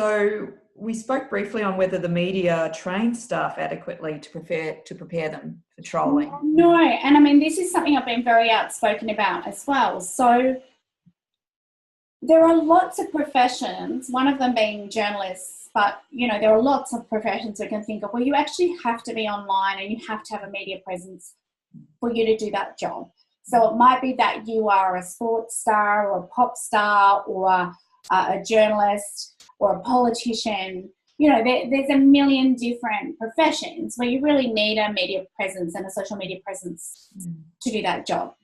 So we spoke briefly on whether the media train staff adequately to prepare them for trolling. No, and I mean, this is something I've been very outspoken about as well. So there are lots of professions, one of them being journalists, but, you know, there are lots of professions we can think of where you actually have to be online and you have to have a media presence for you to do that job. So it might be that you are a sports star or a pop star or a journalist or a politician. You know, there's a million different professions where you really need a media presence and a social media presence to do that job.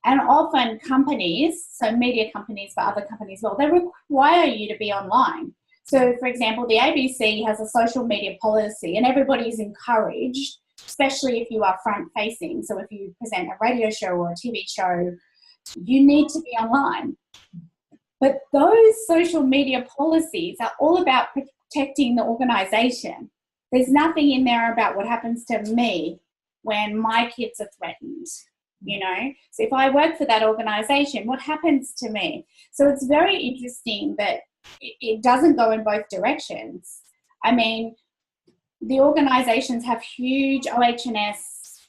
And often companies, so media companies, but other companies as well, they require you to be online. So, for example, the ABC has a social media policy and everybody is encouraged, especially if you are front-facing. So if you present a radio show or a TV show, you need to be online. But those social media policies are all about protecting the organisation. There's nothing in there about what happens to me when my kids are threatened. You know, so if I work for that organisation, what happens to me? So it's very interesting that it doesn't go in both directions. I mean, the organisations have huge OH&S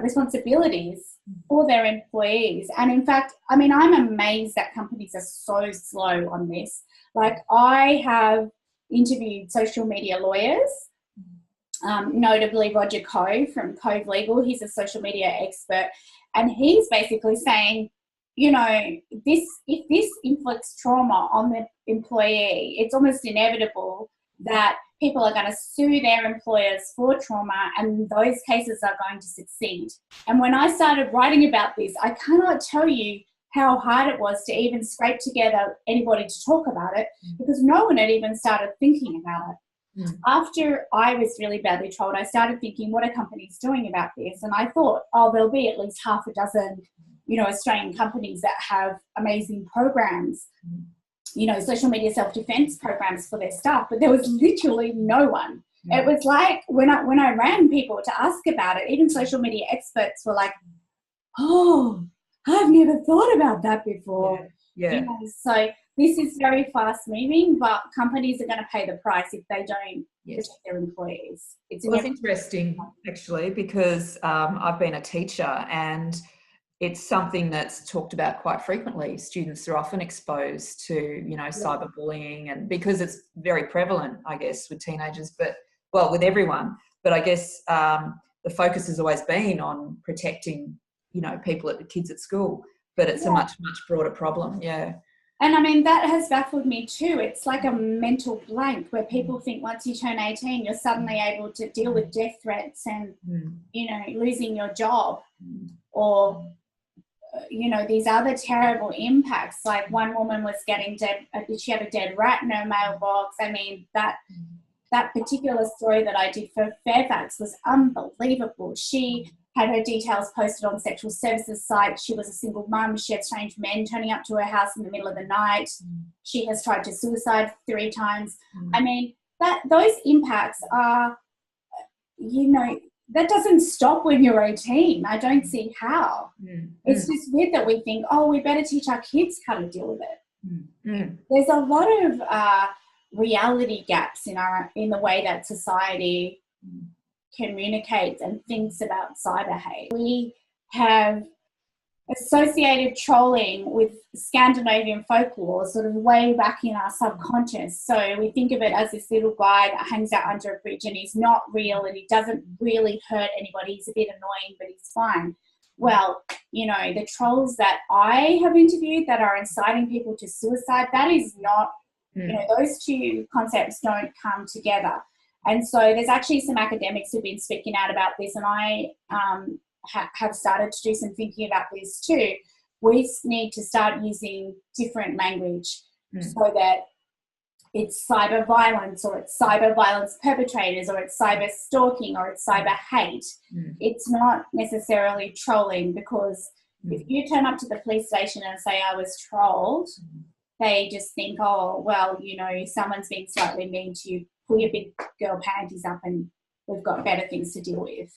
responsibilities for their employees. And in fact, I mean, I'm amazed that companies are so slow on this. Like, I have interviewed social media lawyers, notably Roger Cove from Cove Legal. He's a social media expert. And he's basically saying, you know, if this inflicts trauma on the employee, it's almost inevitable that people are going to sue their employers for trauma, and those cases are going to succeed. And when I started writing about this, I cannot tell you how hard it was to even scrape together anybody to talk about it, because no one had even started thinking about it. After I was really badly trolled, I started thinking, what are companies doing about this? And I thought, oh, there'll be at least half a dozen, you know, Australian companies that have amazing programs, you know, social media self-defense programs for their staff, but there was literally no one. It was like when I rang people to ask about it, even social media experts were like, oh, I've never thought about that before. Yeah. You know, so this is very fast moving, but companies are going to pay the price if they don't protect their employees. It's interesting, actually, because I've been a teacher and it's something that's talked about quite frequently. Students are often exposed to, you know, cyberbullying, and because it's very prevalent, I guess, with teenagers, but, well, with everyone. But I guess the focus has always been on protecting, you know, kids at school, but it's a much broader problem. Yeah. And I mean, that has baffled me too. It's like a mental blank where people think once you turn 18, you're suddenly able to deal with death threats and, you know, losing your job or, you know, these other terrible impacts. Like one woman was getting dead, she had a dead rat in her mailbox. I mean, that particular story that I did for Fairfax was unbelievable. She had her details posted on sexual services sites. She was a single mum. She had strange men turning up to her house in the middle of the night. She has tried to suicide 3 times. I mean, those impacts are, you know, that doesn't stop when you're 18. I don't see how. It's just weird that we think, oh, we better teach our kids how to deal with it. There's a lot of reality gaps in the way that society communicates and thinks about cyber hate. We have associated trolling with Scandinavian folklore sort of way back in our subconscious. So we think of it as this little guy that hangs out under a bridge and he's not real and he doesn't really hurt anybody. He's a bit annoying, but he's fine. Well, you know, the trolls that I have interviewed that are inciting people to suicide, that is not, you know, those two concepts don't come together. And so there's actually some academics who've been speaking out about this, and I have started to do some thinking about this too. We need to start using different language so that it's cyber violence, or it's cyber violence perpetrators, or it's cyber stalking, or it's cyber hate. It's not necessarily trolling, because if you turn up to the police station and say I was trolled, they just think, oh, well, you know, someone's being slightly mean to you. Pull your big girl panties up and we've got better things to deal with.